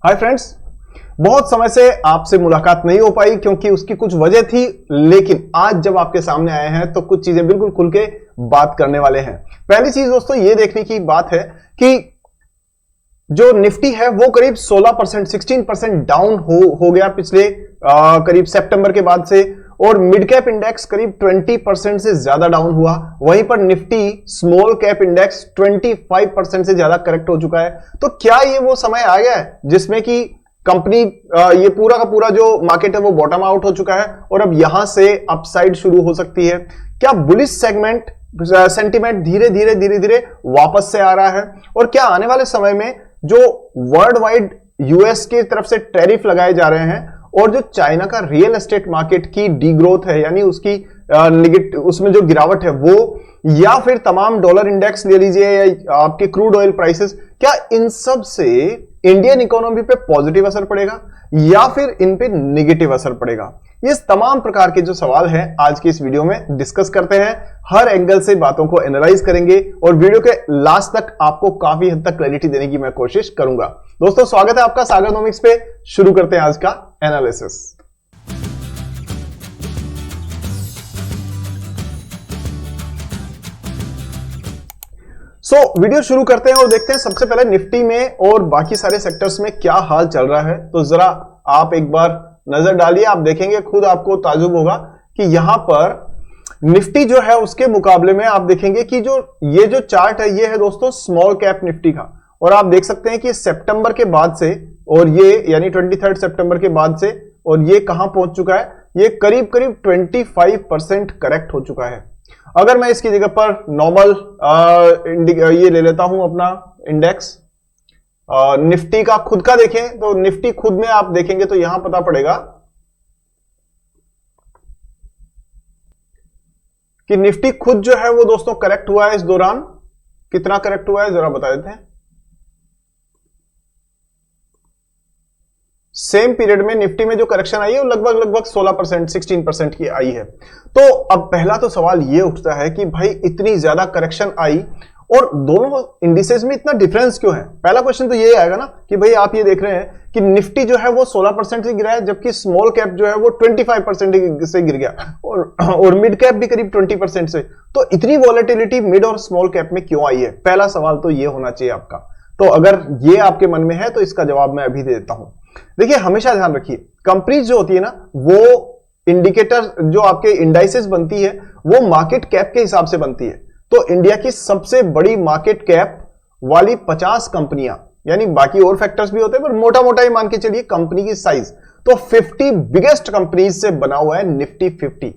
Hi friends, बहुत समय से आपसे मुलाकात नहीं हो पाई क्योंकि उसकी कुछ वजह थी, लेकिन आज जब आपके सामने आए हैं तो कुछ चीजें बिल्कुल खुल के बात करने वाले हैं। पहली चीज दोस्तों ये देखने की बात है कि जो निफ्टी है वो करीब 16%, 16% डाउन हो गया पिछले करीब सितंबर के बाद से, और मिड कैप इंडेक्स करीब 20% से ज्यादा डाउन हुआ। वहीं पर निफ्टी स्मॉल कैप इंडेक्स 25% से ज्यादा करेक्ट हो चुका है। तो क्या ये वो समय आ गया है जिसमें कि कंपनी ये पूरा का पूरा जो मार्केट है वो बॉटम आउट हो चुका है और अब यहां से अपसाइड शुरू हो सकती है? क्या बुलिश सेंटिमेंट धीरे धीरे वापस से आ रहा है? और क्या आने वाले समय में जो वर्ल्ड वाइड यूएस की तरफ से टैरिफ लगाए जा रहे हैं और जो चाइना का रियल एस्टेट मार्केट की डीग्रोथ है, यानी उसकी उसमें जो गिरावट है वो, या फिर तमाम डॉलर इंडेक्स ले लीजिए या आपके क्रूड ऑयल प्राइसेस, क्या इन सब से इंडियन इकोनॉमी पे पॉजिटिव असर पड़ेगा या फिर इन पे नेगेटिव असर पड़ेगा? ये तमाम प्रकार के जो सवाल हैं आज की इस वीडियो में डिस्कस करते हैं। हर एंगल से बातों को एनालाइज करेंगे और वीडियो के लास्ट तक आपको काफी हद तक क्लैरिटी देने की मैं कोशिश करूंगा। दोस्तों स्वागत है आपका सागरनोमिक्स पे। शुरू करते हैं आज का एनालिसिस। वीडियो शुरू करते हैं और देखते हैं सबसे पहले निफ्टी में और बाकी सारे सेक्टर्स में क्या हाल चल रहा है। तो जरा आप एक बार नजर डालिए, आप देखेंगे खुद आपको ताजुब होगा कि यहां पर निफ्टी जो है उसके मुकाबले में आप देखेंगे कि ये जो चार्ट है ये है दोस्तों स्मॉल कैप निफ्टी का, और आप देख सकते हैं कि सितंबर के बाद से, और ये यानी 23 सितंबर के बाद से, और ये कहां पहुंच चुका है? ये करीब 25% करेक्ट हो चुका है। अगर मैं इसकी जगह पर नॉर्मल ये ले लेता हूं अपना इंडेक्स निफ्टी का खुद का देखें, तो निफ्टी खुद में आप देखेंगे तो यहां पता पड़ेगा कि निफ्टी खुद जो है वो दोस्तों करेक्ट हुआ है इस दौरान। कितना करेक्ट हुआ है जरा बता देते हैं। सेम पीरियड में निफ्टी में जो करेक्शन आई है वो लगभग 16%, 16% की आई है। तो अब पहला तो सवाल ये उठता है कि भाई इतनी ज्यादा करेक्शन आई और दोनों इंडिसेस में इतना डिफरेंस क्यों है? पहला क्वेश्चन तो ये आएगा ना कि भाई आप ये देख रहे हैं कि निफ्टी जो है वो 16% से गिरा है, जबकि स्मॉल कैप जो है वो 25% से गिर गया, और मिड कैप भी करीब 20% से। तो इतनी वॉलेटिलिटी मिड और स्मॉल कैप में क्यों आई है? पहला सवाल तो ये होना चाहिए आपका। तो अगर ये आपके मन में है तो इसका जवाब मैं अभी दे देता हूं। देखिए, हमेशा ध्यान रखिए, कंपनीज जो होती है ना वो इंडिकेटर जो आपके इंडाइसेस बनती है वो मार्केट कैप के हिसाब से बनती है। तो इंडिया की सबसे बड़ी मार्केट कैप वाली 50 कंपनियां, यानी बाकी और फैक्टर्स भी होते हैं पर मोटा मोटा ही मान के चलिए कंपनी की साइज, तो 50 बिगेस्ट कंपनीज से बना हुआ है निफ्टी 50।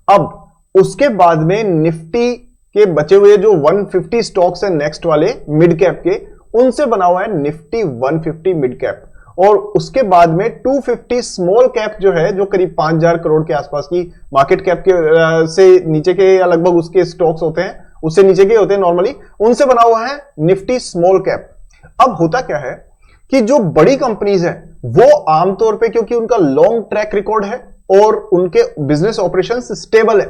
अब उसके बाद में निफ्टी के बचे हुए जो 150 स्टॉक्स है नेक्स्ट वाले मिड कैप के, उनसे बना हुआ है निफ्टी 150 मिड कैप, और उसके बाद में 250 स्मॉल कैप जो है, जो करीब 5000 करोड़ के आसपास की मार्केट कैप के से नीचे के या लगभग उसके स्टॉक्स होते हैं, उससे नीचे के होते हैं नॉर्मली, उनसे बना हुआ है निफ्टी स्मॉल कैप। अब होता क्या है कि जो बड़ी कंपनीज है वो आमतौर पे, क्योंकि उनका लॉन्ग ट्रैक रिकॉर्ड है और उनके बिजनेस ऑपरेशंस स्टेबल है,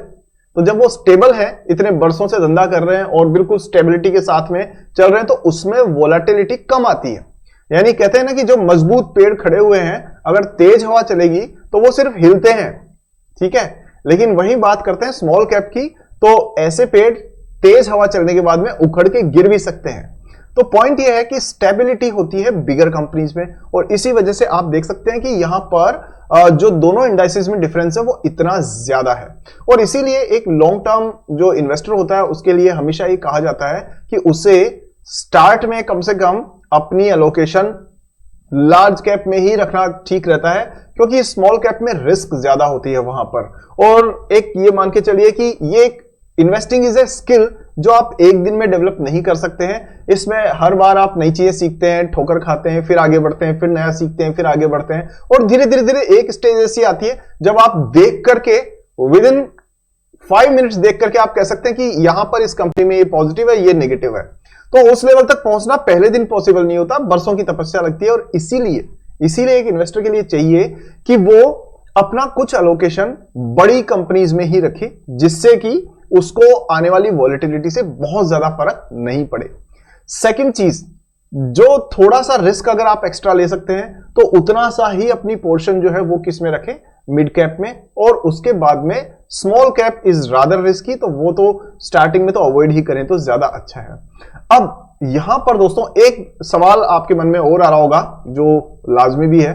तो जब वो स्टेबल है, इतने बरसों से धंधा कर रहे हैं और बिल्कुल स्टेबिलिटी के साथ में चल रहे हैं, तो उसमें वोलेटिलिटी कम आती है। यानी कहते हैं ना कि जो मजबूत पेड़ खड़े हुए हैं, अगर तेज हवा चलेगी तो वो सिर्फ हिलते हैं, ठीक है, लेकिन वही बात करते हैं स्मॉल कैप की, तो ऐसे पेड़ तेज हवा चलने के बाद में उखड़ के गिर भी सकते हैं। तो पॉइंट ये है कि स्टेबिलिटी होती है बिगर कंपनीज में, और इसी वजह से आप देख सकते हैं कि यहां पर जो दोनों इंडाइसेस में डिफरेंस है वो इतना ज्यादा है। और इसीलिए एक लॉन्ग टर्म जो इन्वेस्टर होता है उसके लिए हमेशा ये कहा जाता है कि उसे स्टार्ट में कम से कम अपनी एलोकेशन लार्ज कैप में ही रखना ठीक रहता है, क्योंकि स्मॉल कैप में रिस्क ज्यादा होती है वहां पर। और एक ये मान के चलिए कि ये एक इन्वेस्टिंग इज ए स्किल जो आप एक दिन में डेवलप नहीं कर सकते हैं। इसमें हर बार आप नई चीजें सीखते हैं, ठोकर खाते हैं, फिर आगे बढ़ते हैं, फिर नया सीखते हैं, फिर आगे बढ़ते हैं, और धीरे धीरे एक स्टेज ऐसी आती है जब आप देख करके विद इन 5 मिनट्स देख करके आप कह सकते हैं कि यहां पर इस कंपनी में ये पॉजिटिव है, ये नेगेटिव है। तो उस लेवल तक पहुंचना पहले दिन पॉसिबल नहीं होता, बरसों की तपस्या लगती है। और इसीलिए एक इन्वेस्टर के लिए चाहिए कि वो अपना कुछ एलोकेशन बड़ी कंपनीज में ही रखे, जिससे कि उसको आने वाली वॉलेटिलिटी से बहुत ज्यादा फर्क नहीं पड़े। सेकंड चीज, जो थोड़ा सा रिस्क अगर आप एक्स्ट्रा ले सकते हैं तो उतना सा ही अपनी पोर्शन जो है वो किस में रखें, मिड कैप में, और उसके बाद में small cap is rather risky, तो वो तो स्टार्टिंग में तो अवॉइड ही करें तो ज्यादा अच्छा है। अब यहां पर दोस्तों एक सवाल आपके मन में और आ रहा होगा जो लाजमी भी है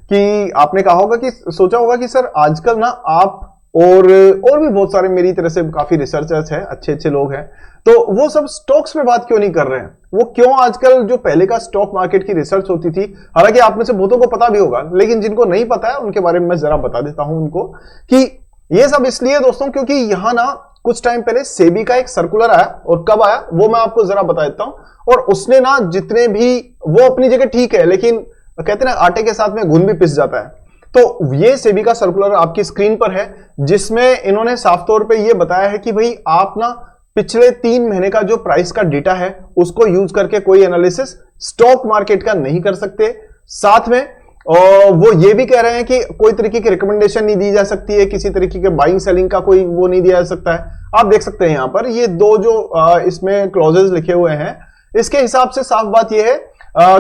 कि आपने कहा होगा कि सोचा होगा कि सर आजकल ना आप और भी बहुत सारे मेरी तरह से काफी रिसर्चर्स हैं, अच्छे अच्छे लोग हैं, तो वो सब स्टॉक्स पे बात क्यों नहीं कर रहे हैं, वो क्यों आजकल जो पहले का स्टॉक मार्केट की रिसर्च होती थी, हालांकि आप में से बहुतों को पता भी होगा, लेकिन जिनको नहीं पता है उनके बारे में मैं जरा बता देता हूं उनको कि ये सब इसलिए दोस्तों क्योंकि यहां ना कुछ टाइम पहले सेबी का एक सर्कुलर आया, और कब आया वो मैं आपको जरा बता देता हूं, और उसने ना जितने भी, वो अपनी जगह ठीक है लेकिन कहते हैं ना आटे के साथ में घुन भी पिस जाता है, तो ये सेबी का सर्कुलर आपकी स्क्रीन पर है जिसमें इन्होंने साफ तौर पे ये बताया है कि भाई आप ना पिछले 3 महीने का जो प्राइस का डेटा है उसको यूज करके कोई एनालिसिस स्टॉक मार्केट का नहीं कर सकते। साथ में वो ये भी कह रहे हैं कि कोई तरीके की रिकमेंडेशन नहीं दी जा सकती है, किसी तरीके के बाइंग सेलिंग का कोई वो नहीं दिया जा सकता है। आप देख सकते हैं यहां पर ये दो जो इसमें क्लॉजेस लिखे हुए हैं, इसके हिसाब से साफ बात यह है,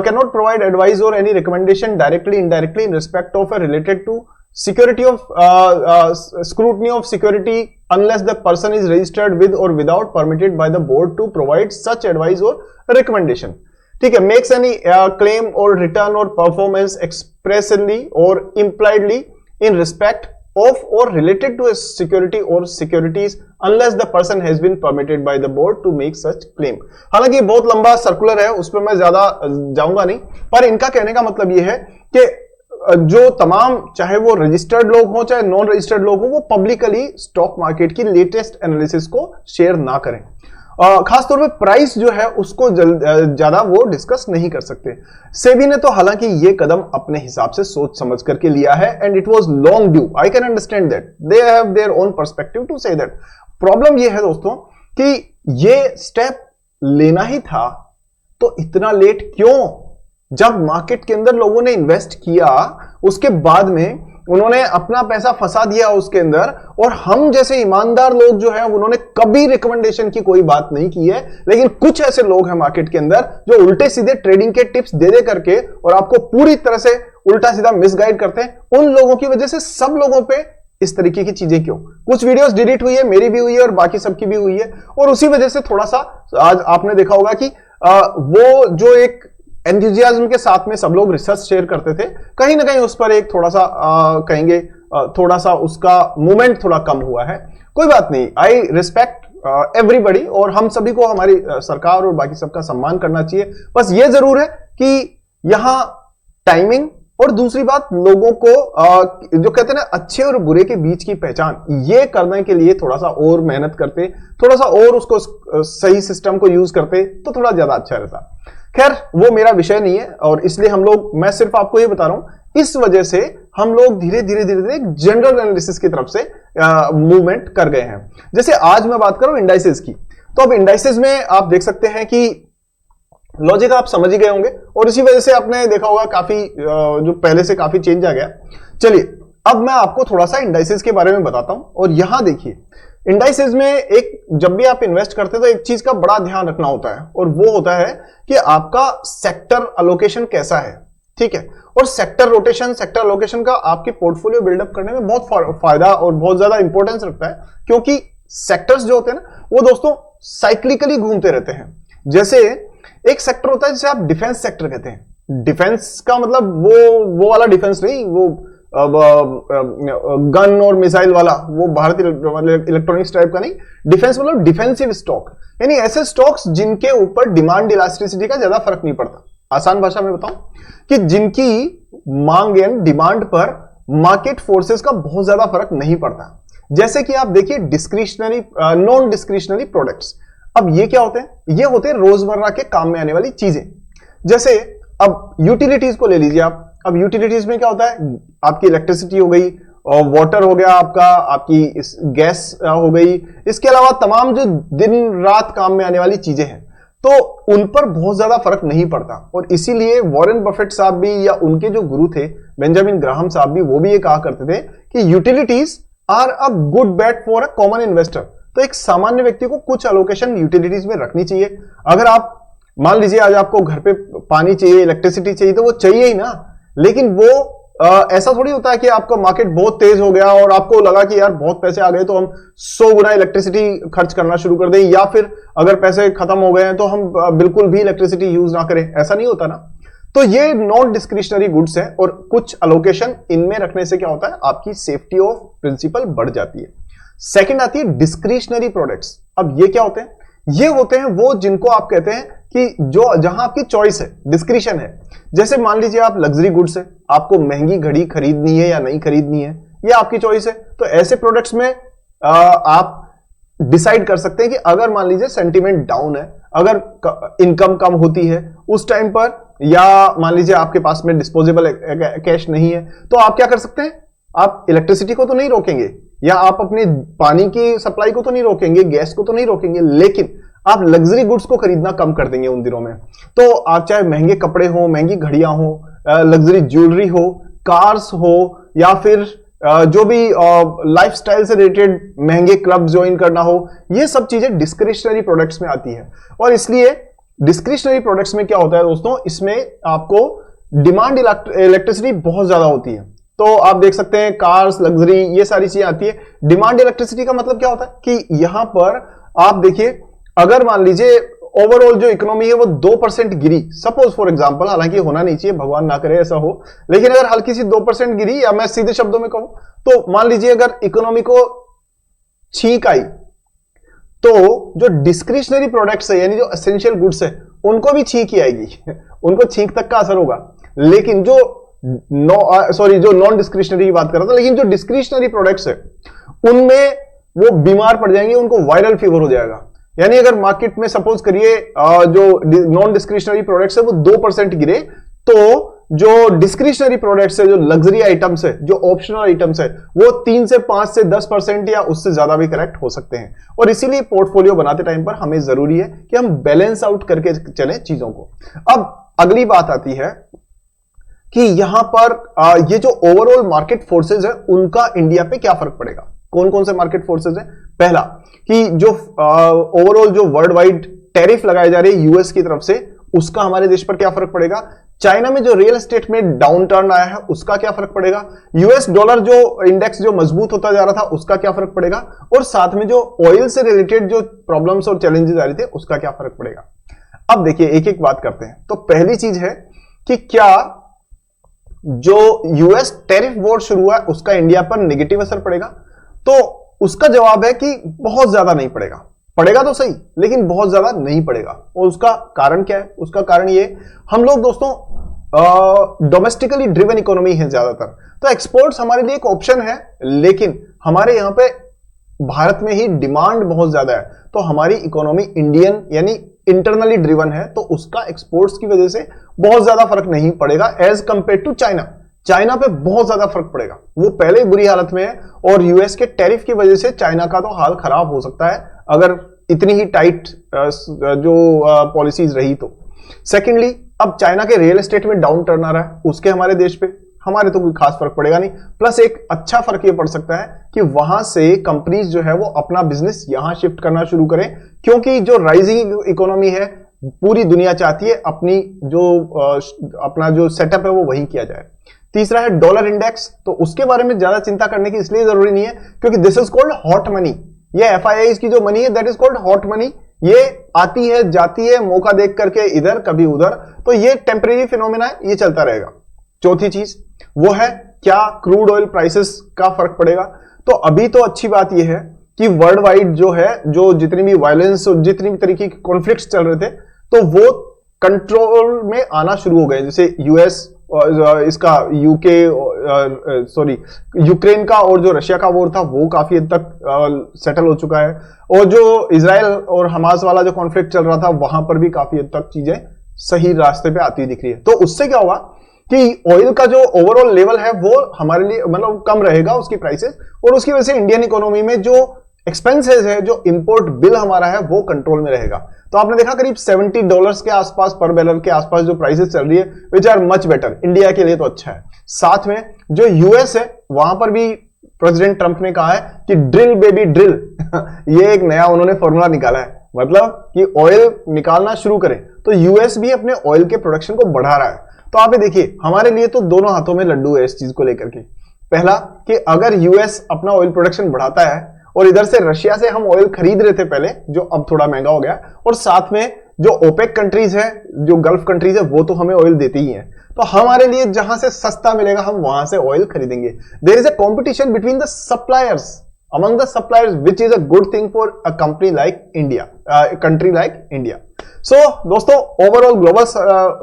cannot provide advice or any recommendation directly indirectly in respect of related to security of scrutiny of security unless the person is registered with or without permitted by the board to provide such advice or recommendation। ठीक है, makes any claim or return or performance expressly or impliedly in respect of or related to a security or securities unless the person has been permitted by the board to make such claim। हालांकि बहुत लंबा circular है, उस पर मैं ज्यादा जाऊंगा नहीं, पर इनका कहने का मतलब यह है कि जो तमाम चाहे वो रजिस्टर्ड लोग हो चाहे नॉन रजिस्टर्ड लोग हो, वो पब्लिकली स्टॉक मार्केट की लेटेस्ट एनालिसिस को शेयर ना करें। खासतौर पे प्राइस जो है उसको ज्यादा वो डिस्कस नहीं कर सकते। सेबी ने तो हालांकि ये कदम अपने हिसाब से सोच समझ करके लिया है, and it was long due, I can understand that, they have their own perspective to say that. Problem ये है दोस्तों कि ये स्टेप लेना ही था तो इतना लेट क्यों? जब मार्केट के अंदर लोगों ने इन्वेस्ट किया उसके बाद में उन्होंने अपना पैसा फंसा दिया उसके अंदर, और हम जैसे ईमानदार लोग जो हैं उन्होंने कभी रिकमेंडेशन की कोई बात नहीं की है, लेकिन कुछ ऐसे लोग हैं मार्केट के अंदर जो उल्टे सीधे ट्रेडिंग के टिप्स दे दे करके और आपको पूरी तरह से उल्टा सीधा मिसगाइड करते हैं। उन लोगों की वजह से सब लोगों पे इस तरीके की चीजें क्यों? कुछ वीडियोस डिलीट हुई है, मेरी भी हुई है और बाकी सबकी भी हुई है, और उसी वजह से थोड़ा सा आज आपने देखा होगा कि वो जो एक एंथुसियाज्म के साथ में सब लोग रिसर्च शेयर करते थे, कहीं ना कहीं उस पर एक थोड़ा सा कहेंगे थोड़ा सा उसका मूवमेंट थोड़ा कम हुआ है। कोई बात नहीं, आई रिस्पेक्ट एवरीबडी, और हम सभी को हमारी सरकार और बाकी सबका सम्मान करना चाहिए। बस ये जरूर है कि यहां टाइमिंग और दूसरी बात लोगों को जो कहते हैं ना अच्छे और बुरे के बीच की पहचान, ये करने के लिए थोड़ा सा और मेहनत करते, थोड़ा सा और उसको सही सिस्टम को यूज करते तो थोड़ा ज्यादा अच्छा रहता। खैर वो मेरा विषय नहीं है, और इसलिए हम लोग, मैं सिर्फ आपको ये बता रहा हूं, इस वजह से हम लोग धीरे धीरे धीरे धीरे एक जनरल एनालिसिस की तरफ से मूवमेंट कर गए हैं। जैसे आज मैं बात करूं इंडाइसेस की, तो अब इंडाइसेस में आप देख सकते हैं कि लॉजिक आप समझ ही गए होंगे, और इसी वजह से आपने देखा होगा काफी जो पहले से काफी चेंज आ गया। चलिए अब मैं आपको थोड़ा सा इंडाइसेस के बारे में बताता हूं, और यहां देखिए इंडाइसेस में एक, जब भी आप इन्वेस्ट करते हैं तो एक चीज का बड़ा ध्यान रखना होता है, और वो होता है कि आपका सेक्टर अलोकेशन कैसा है। ठीक है, और सेक्टर रोटेशन, सेक्टर अलोकेशन का आपके पोर्टफोलियो बिल्डअप करने में बहुत फायदा और बहुत ज्यादा इंपॉर्टेंस रखता है, क्योंकि सेक्टर्स जो होते हैं ना वो दोस्तों साइक्लिकली घूमते रहते हैं। जैसे एक सेक्टर होता है जिसे आप डिफेंस सेक्टर कहते हैं। डिफेंस का मतलब वो वाला डिफेंस नहीं, वो गन और मिसाइल वाला, वो भारतीय इलेक्ट्रॉनिक्स टाइप का नहीं। डिफेंस मतलब डिफेंसिव स्टॉक, यानी ऐसे स्टॉक्स जिनके ऊपर डिमांड इलास्टिसिटी का ज्यादा फर्क नहीं पड़ता। आसान भाषा में बताऊं कि जिनकी मांग एंड डिमांड पर मार्केट फोर्सेस का बहुत ज्यादा फर्क नहीं पड़ता। जैसे कि आप देखिए डिस्क्रिशनरी, नॉन डिस्क्रिशनरी प्रोडक्ट्स। अब ये क्या होते हैं? ये होते हैं रोजमर्रा के काम में आने वाली चीजें। जैसे अब यूटिलिटीज को ले लीजिए आप। अब यूटिलिटीज में क्या होता है? आपकी इलेक्ट्रिसिटी हो गई, और वाटर हो गया आपका, आपकी गैस हो गई, इसके अलावा तमाम जो दिन रात काम में आने वाली चीजें हैं, तो उन पर बहुत ज्यादा फर्क नहीं पड़ता। और इसीलिए वॉरेन बफेट साहब भी, या उनके जो गुरु थे बेंजामिन ग्राहम साहब भी, वो भी ये कहा करते थे कि utilities are a good bet for a common investor. तो एक सामान्य व्यक्ति को कुछ एलोकेशन यूटिलिटीज में रखनी चाहिए। अगर आप मान लीजिए आज आपको घर पे पानी चाहिए, इलेक्ट्रिसिटी चाहिए, तो वो चाहिए ही ना। लेकिन वो ऐसा थोड़ी होता है कि आपका मार्केट बहुत तेज हो गया और आपको लगा कि यार बहुत पैसे आ गए तो हम 100 गुना इलेक्ट्रिसिटी खर्च करना शुरू कर दें, या फिर अगर पैसे खत्म हो गए हैं तो हम बिल्कुल भी इलेक्ट्रिसिटी यूज ना करें। ऐसा नहीं होता ना। तो ये नॉन डिस्क्रिशनरी गुड्स है और कुछ अलोकेशन इनमें रखने से क्या होता है, आपकी सेफ्टी ऑफ प्रिंसिपल बढ़ जाती है। सेकंड आती है डिस्क्रिशनरी प्रोडक्ट्स। अब ये क्या होते हैं? ये होते हैं वो जिनको आप कहते हैं कि जो जहां आपकी चॉइस है, डिस्क्रिशन है। जैसे मान लीजिए आप लग्जरी गुड्स है, आपको महंगी घड़ी खरीदनी है या नहीं खरीदनी है, ये आपकी चॉइस है। तो ऐसे प्रोडक्ट्स में आप डिसाइड कर सकते हैं कि अगर मान लीजिए सेंटीमेंट डाउन है, अगर इनकम कम होती है उस टाइम पर, या मान लीजिए आपके पास में डिस्पोजेबल कैश नहीं है, तो आप क्या कर सकते हैं? आप इलेक्ट्रिसिटी को तो नहीं रोकेंगे, या आप अपने पानी की सप्लाई को तो नहीं रोकेंगे, गैस को तो नहीं रोकेंगे, लेकिन आप लग्जरी गुड्स को खरीदना कम कर देंगे उन दिनों में। तो आप चाहे महंगे कपड़े हो, महंगी घड़ियां हो, लग्जरी ज्वेलरी हो, कार्स हो, या फिर जो भी लाइफस्टाइल से रिलेटेड महंगे क्लब ज्वाइन करना हो, ये सब चीजें डिस्क्रिशनरी प्रोडक्ट्स में आती है। और इसलिए डिस्क्रिशनरी प्रोडक्ट्स में क्या होता है दोस्तों, इसमें आपको डिमांड इलेक्ट्रिसिटी बहुत ज्यादा होती है। तो आप देख सकते हैं कार्स, लग्जरी, ये सारी चीजें आती है। डिमांड इलेक्ट्रिसिटी का मतलब क्या होता है कि यहां पर आप देखिए, अगर मान लीजिए ओवरऑल जो इकोनॉमी है वो 2% गिरी, सपोज फॉर एग्जांपल, हालांकि होना नहीं चाहिए, भगवान ना करे ऐसा हो, लेकिन अगर हल्की सी 2% गिरी, या मैं सीधे शब्दों में कहूं तो मान लीजिए अगर इकोनॉमी को छींक आई, तो जो डिस्क्रिशनरी प्रोडक्ट्स है यानी जो एसेंशियल गुड्स है उनको भी छींक ही आएगी उनको छींक तक का असर होगा। लेकिन जो जो नॉन डिस्क्रिशनरी की बात कर रहा था, लेकिन जो डिस्क्रिशनरी प्रोडक्ट्स है उनमें वो बीमार पड़ जाएंगे, उनको वायरल फीवर हो जाएगा। यानी अगर मार्केट में सपोज करिए जो नॉन डिस्क्रिशनरी प्रोडक्ट्स है वो 2% गिरे, तो जो डिस्क्रिशनरी प्रोडक्ट्स है, जो लग्जरी आइटम्स है, जो ऑप्शनल आइटम्स है, वो 3 से 5 से 10% या उससे ज्यादा भी करेक्ट हो सकते हैं। और इसीलिए पोर्टफोलियो बनाते टाइम पर हमें जरूरी है कि हम बैलेंस आउट करके चलें चीजों को। अब अगली बात आती है कि यहां पर ये जो ओवरऑल मार्केट फोर्सेज है उनका इंडिया पे क्या फर्क पड़ेगा। कौन कौन से मार्केट फोर्सेज है? पहला कि जो ओवरऑल जो वर्ल्ड वाइड टैरिफ लगाए जा रहे हैं यूएस की तरफ से, उसका हमारे देश पर क्या फर्क पड़ेगा। चाइना में जो रियल एस्टेट में डाउन टर्न आया है उसका क्या फर्क पड़ेगा। यूएस डॉलर जो इंडेक्स जो मजबूत होता जा रहा था उसका क्या फर्क पड़ेगा। और साथ में जो ऑयल से रिलेटेड जो प्रॉब्लम्स और चैलेंजेस आ रहे थे उसका क्या फर्क पड़ेगा। अब देखिए एक एक बात करते हैं। तो पहली चीज है कि क्या जो यूएस टैरिफ वॉर शुरू हुआ है उसका इंडिया पर नेगेटिव असर पड़ेगा। तो उसका जवाब है कि बहुत ज्यादा नहीं पड़ेगा। पड़ेगा तो सही, लेकिन बहुत ज्यादा नहीं पड़ेगा। और उसका कारण क्या है? उसका कारण ये, हम लोग दोस्तों डोमेस्टिकली ड्रिवन इकोनॉमी है ज्यादातर, तो एक्सपोर्ट्स हमारे लिए एक ऑप्शन है, लेकिन हमारे यहां पे भारत में ही डिमांड बहुत ज्यादा है। तो हमारी इकोनॉमी इंडियन यानी इंटरनली ड्रिवन है, तो उसका एक्सपोर्ट्स की वजह से बहुत ज्यादा फर्क नहीं पड़ेगा as compare to China. China पे बहुत ज्यादा फर्क पड़ेगा, वो पहले ही बुरी हालत में है, और यूएस के टैरिफ की वजह से चाइना का तो हाल खराब हो सकता है अगर इतनी ही टाइट जो पॉलिसीज रही तो। सेकेंडली, अब चाइना के रियल एस्टेट में डाउन टर्न आ रहा है, उसके हमारे देश पे हमारे तो कोई खास फर्क पड़ेगा नहीं। प्लस एक अच्छा फर्क ये पड़ सकता है कि वहां से कंपनीज जो है वो अपना बिजनेस यहां शिफ्ट करना शुरू करें, क्योंकि जो राइजिंग इकोनॉमी है पूरी दुनिया चाहती है अपनी अपना जो सेटअप है वो वहीं किया जाए। तीसरा है डॉलर इंडेक्स, तो उसके बारे में ज्यादा चिंता करने की इसलिए जरूरी नहीं है क्योंकि this is called hot money. ये एफआईआई की जो मनी है that is called hot money. ये आती है जाती है मौका देख करके इधर कभी उधर, तो ये टेम्परेरी फिनोमेना है, ये चलता रहेगा। चौथी चीज वो है क्या क्रूड ऑयल प्राइसेस का फर्क पड़ेगा। तो अभी तो अच्छी बात यह है कि वर्ल्ड वाइड जो है जो जितनी भी वायलेंस और जितनी भी तरीके के कॉन्फ्लिक्ट्स चल रहे थे तो वो कंट्रोल में आना शुरू हो गए। जैसे यूएस इसका यूक्रेन का और जो रशिया का वॉर था वो काफी हद तक सेटल हो चुका है, और जो इजराइल और हमास वाला जो कॉन्फ्लिक्ट चल रहा था वहां पर भी काफी हद तक चीजें सही रास्ते पे आती दिख रही है। तो उससे क्या होगा कि ऑयल का जो ओवरऑल लेवल है वो हमारे लिए मतलब कम रहेगा उसकी प्राइसेस, और उसकी वजह से इंडियन इकोनॉमी में जो एक्सपेंसेस है, जो इंपोर्ट बिल हमारा है वो कंट्रोल में रहेगा। तो आपने देखा करीब $70 के आसपास पर बैरल के आसपास जो प्राइसेस चल रही है which are much better, India के लिए तो अच्छा है। साथ में जो यूएस है वहां पर भी प्रेसिडेंट ट्रंप ने कहा है कि ड्रिल बेबी ड्रिल ये एक नया उन्होंने फॉर्मूला निकाला है। मतलब कि ऑयल निकालना शुरू करे, तो यूएस भी अपने ऑयल के प्रोडक्शन को बढ़ा रहा है। तो आप ये देखिए, हमारे लिए तो दोनों हाथों में लड्डू है इस चीज को लेकर के। पहला कि अगर यूएस अपना ऑयल प्रोडक्शन बढ़ाता है और इधर से रशिया से हम ऑयल खरीद रहे थे पहले, जो अब थोड़ा महंगा हो गया, और साथ में जो ओपेक कंट्रीज है, जो गल्फ कंट्रीज है, वो तो हमें ऑयल देती ही है, तो हमारे लिए जहां से सस्ता मिलेगा हम वहां से ऑयल खरीदेंगे। There is a competition between the suppliers, among the suppliers, which is a good thing for a company like India, country like India. So दोस्तों, ओवरऑल ग्लोबल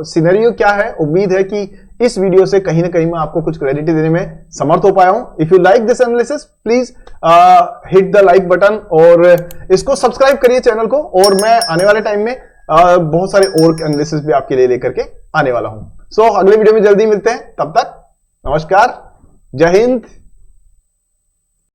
सिनेरियो क्या है? उम्मीद है कि इस वीडियो से कहीं ना कहीं मैं आपको कुछ क्लैरिटी देने में समर्थ हो पाया हूं। If you like this analysis, please hit the like button और इसको सब्सक्राइब करिए चैनल को, और मैं आने वाले टाइम में बहुत सारे और एनालिसिस भी आपके लिए लेकर के आने वाला हूं। सो अगले वीडियो में जल्दी मिलते हैं, तब तक नमस्कार, जय हिंद,